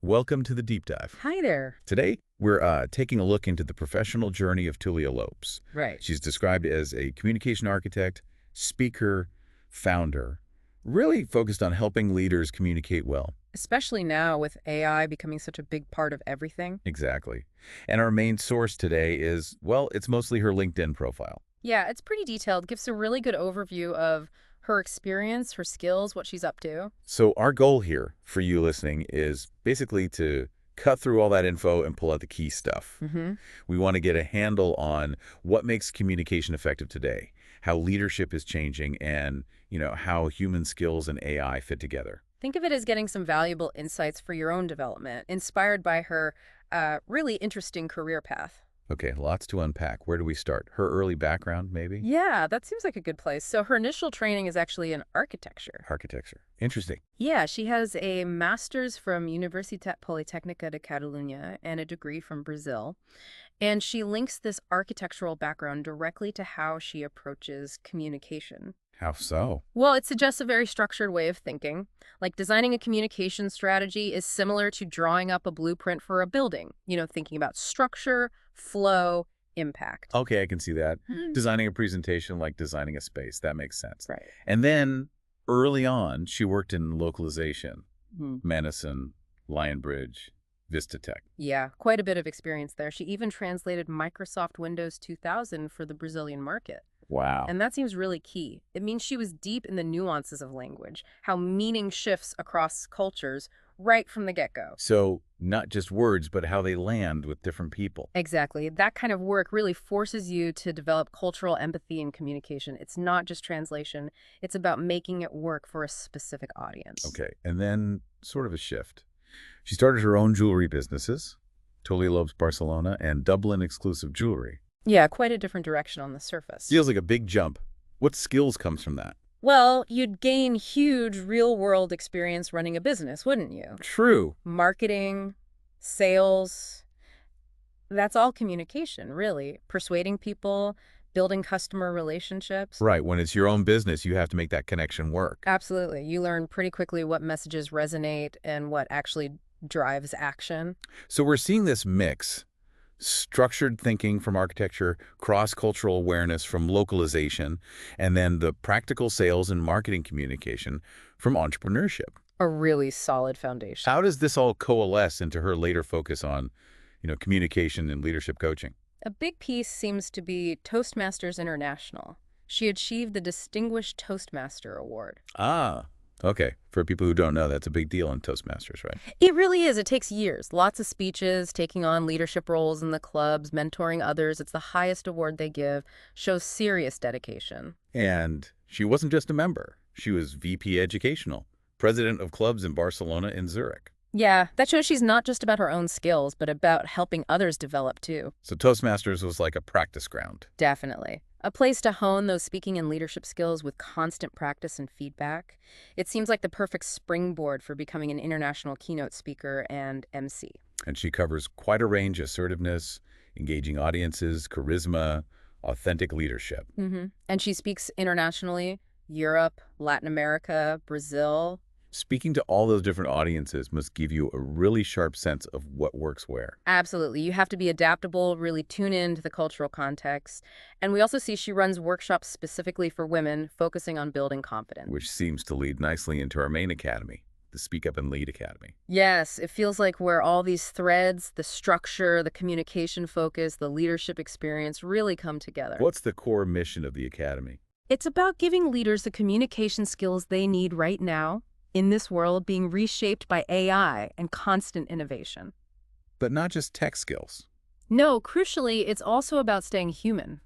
Welcome to the Deep Dive. Hi there. Today, we're taking a look into the professional journey of Tulia Lopes. Right. She's described as a communication architect, speaker, founder, really focused on helping leaders communicate well. Especially now with AI becoming such a big part of everything. Exactly. And our main source today is, well, it's mostly her LinkedIn profile. Yeah, it's pretty detailed. Gives a really good overview of her experience, her skills, what she's up to. So our goal here for you listening is basically to cut through all that info and pull out the key stuff. Mm-hmm. We want to get a handle on what makes communication effective today, how leadership is changing, and, how human skills and AI fit together. Think of it as getting some valuable insights for your own development, inspired by her really interesting career path. Okay, lots to unpack. Where do we start? Her early background, maybe? Yeah, that seems like a good place. So her initial training is actually in architecture. Architecture. Interesting. Yeah, she has a master's from Universitat Politècnica de Catalunya and a degree from Brazil. And she links this architectural background directly to how she approaches communication. How so? Well, it suggests a very structured way of thinking. Like designing a communication strategy is similar to drawing up a blueprint for a building. Thinking about structure, flow, impact. Okay, I can see that. Mhm. Designing a presentation like designing a space. That makes sense. Right. And then early on, she worked in localization, Mhm. Madison, Lionbridge, Vistatech. Yeah, quite a bit of experience there. She even translated Microsoft Windows 2000 for the Brazilian market. Wow. And that seems really key. It means she was deep in the nuances of language, how meaning shifts across cultures right from the get-go. So not just words, but how they land with different people. Exactly. That kind of work really forces you to develop cultural empathy in communication. It's not just translation. It's about making it work for a specific audience. Okay, and then sort of a shift. She started her own jewelry businesses, Tulia Lopes Barcelona and Dublin Exclusive Jewelry. Yeah, quite a different direction on the surface. Feels like a big jump. What skills comes from that? Well, you'd gain huge real-world experience running a business, wouldn't you? True. Marketing, sales, that's all communication, really. Persuading people, building customer relationships. Right, when it's your own business, you have to make that connection work. Absolutely. You learn pretty quickly what messages resonate and what actually drives action. So we're seeing this mix. Structured thinking from architecture, cross-cultural awareness from localization, and then the practical sales and marketing communication from entrepreneurship. A really solid foundation. How does this all coalesce into her later focus on, communication and leadership coaching? A big piece seems to be Toastmasters International. She achieved the Distinguished Toastmaster Award. Ah, okay. For people who don't know, that's a big deal in Toastmasters, right? It really is. It takes years. Lots of speeches, taking on leadership roles in the clubs, mentoring others. It's the highest award they give. Shows serious dedication. And she wasn't just a member. She was VP Educational, president of clubs in Barcelona and Zurich. Yeah, that shows she's not just about her own skills, but about helping others develop too. So Toastmasters was like a practice ground. Definitely. A place to hone those speaking and leadership skills with constant practice and feedback. It seems like the perfect springboard for becoming an international keynote speaker and MC. And she covers quite a range: assertiveness, engaging audiences, charisma, authentic leadership. And she speaks internationally, Europe, Latin America, Brazil. Speaking to all those different audiences must give you a really sharp sense of what works where. Absolutely. You have to be adaptable, really tune into the cultural context. And we also see she runs workshops specifically for women, focusing on building confidence. Which seems to lead nicely into our main academy, the Speak Up and Lead Academy. Yes, it feels like where all these threads, the structure, the communication focus, the leadership experience really come together. What's the core mission of the academy? It's about giving leaders the communication skills they need right now, in this world being reshaped by AI and constant innovation. But not just tech skills. No, crucially, it's also about staying human.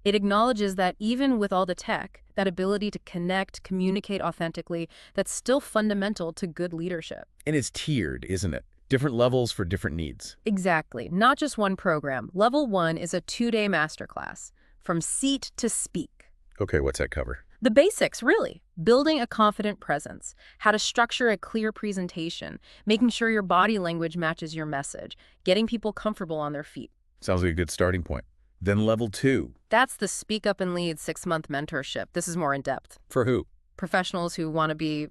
It acknowledges that even with all the tech, that ability to connect, communicate authentically, that's still fundamental to good leadership. And it's tiered, isn't it? Different levels for different needs. Exactly. Not just one program. Level 1 is a 2-day masterclass, from seat to speak. Okay, what's that cover? The basics, really. Building a confident presence, how to structure a clear presentation, making sure your body language matches your message, getting people comfortable on their feet. Sounds like a good starting point. Then level 2. That's the Speak Up and Lead 6-month mentorship. This is more in depth. For who? professionals who want to be,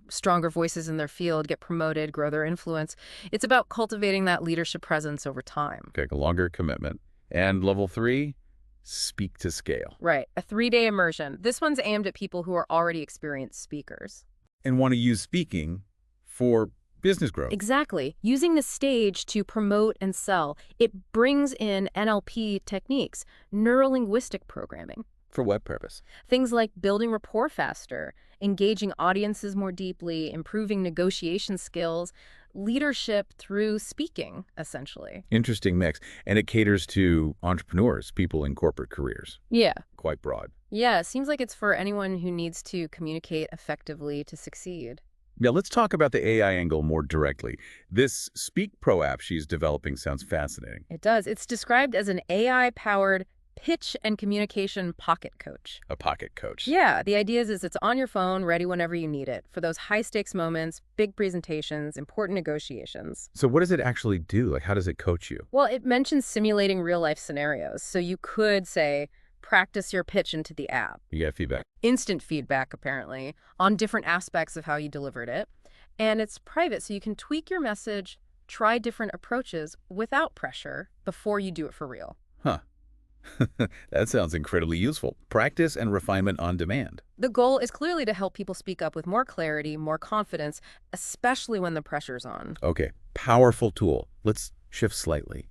stronger voices in their field, get promoted, grow their influence. It's about cultivating that leadership presence over time. Okay, a longer commitment. And level 3, speak to scale. Right. A 3-day immersion. This one's aimed at people who are already experienced speakers. And want to use speaking for business growth. Exactly. Using the stage to promote and sell, it brings in NLP techniques, neuro-linguistic programming. For what purpose? Things like building rapport faster, engaging audiences more deeply, improving negotiation skills, leadership through speaking, essentially. Interesting mix. And it caters to entrepreneurs, people in corporate careers. Yeah. Quite broad. Yeah, it seems like it's for anyone who needs to communicate effectively to succeed. Now, let's talk about the AI angle more directly. This Speak Pro app she's developing sounds fascinating. It does. It's described as an AI-powered pitch and communication pocket coach. A pocket coach. Yeah, the idea is it's on your phone, ready whenever you need it, for those high-stakes moments, big presentations, important negotiations. So what does it actually do? Like, how does it coach you? Well, it mentions simulating real-life scenarios, so you could, say, practice your pitch into the app. You get feedback. Instant feedback, apparently, on different aspects of how you delivered it. And it's private, so you can tweak your message, try different approaches without pressure before you do it for real. Huh. That sounds incredibly useful. Practice and refinement on demand. The goal is clearly to help people speak up with more clarity, more confidence, especially when the pressure's on. Okay, powerful tool. Let's shift slightly.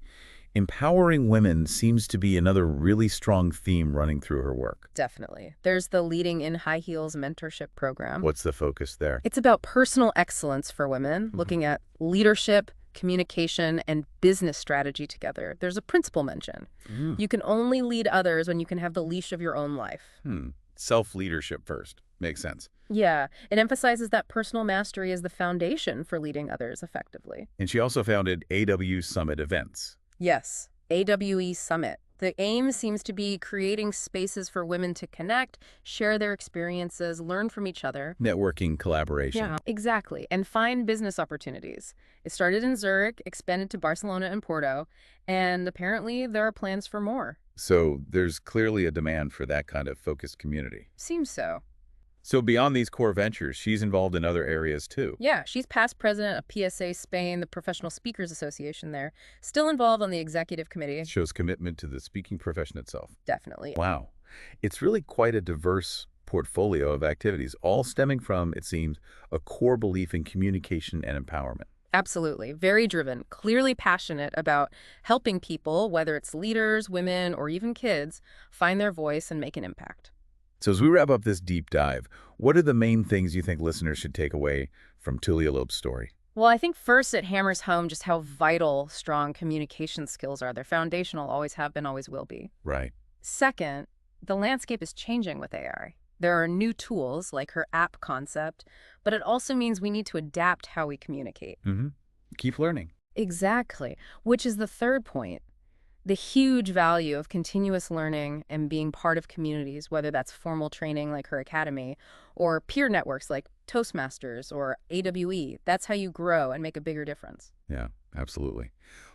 Empowering women seems to be another really strong theme running through her work. Definitely. There's the Leading in High Heels mentorship program. What's the focus there? It's about personal excellence for women, looking at leadership, communication, and business strategy together. There's a principle mention. You can only lead others when you can have the leash of your own life. Self-leadership first. Makes sense. Yeah, it emphasizes that personal mastery is the foundation for leading others effectively. And she also founded AW Summit Events. Yes, AWE Summit. The aim seems to be creating spaces for women to connect, share their experiences, learn from each other. Networking, collaboration. Yeah, exactly. And find business opportunities. It started in Zurich, expanded to Barcelona and Porto, and apparently there are plans for more. So there's clearly a demand for that kind of focused community. Seems so. So beyond these core ventures, she's involved in other areas too. Yeah, she's past president of PSA Spain, the Professional Speakers Association there. Still involved on the executive committee. Shows commitment to the speaking profession itself. Definitely. Wow. It's really quite a diverse portfolio of activities, all stemming from, it seems, a core belief in communication and empowerment. Absolutely. Very driven, clearly passionate about helping people, whether it's leaders, women, or even kids, find their voice and make an impact. So as we wrap up this deep dive, what are the main things you think listeners should take away from Tulia Lopes' story? Well, I think first it hammers home just how vital strong communication skills are. They're foundational, always have been, always will be. Right. Second, the landscape is changing with AI. There are new tools like her app concept, but it also means we need to adapt how we communicate. Keep learning. Exactly, which is the third point. The huge value of continuous learning and being part of communities, whether that's formal training like her academy or peer networks like Toastmasters or AWE. That's how you grow and make a bigger difference. Yeah, absolutely.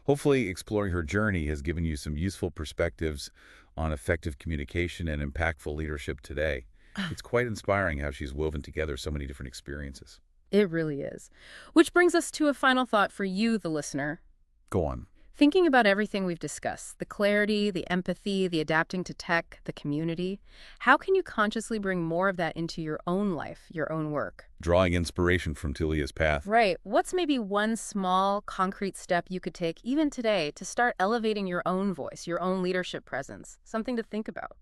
Hopefully, exploring her journey has given you some useful perspectives on effective communication and impactful leadership today. It's quite inspiring how she's woven together so many different experiences. It really is. Which brings us to a final thought for you, the listener. Go on. Thinking about everything we've discussed, the clarity, the empathy, the adapting to tech, the community, how can you consciously bring more of that into your own life, your own work? Drawing inspiration from Tulia's path. Right. What's maybe one small, concrete step you could take even today to start elevating your own voice, your own leadership presence? Something to think about.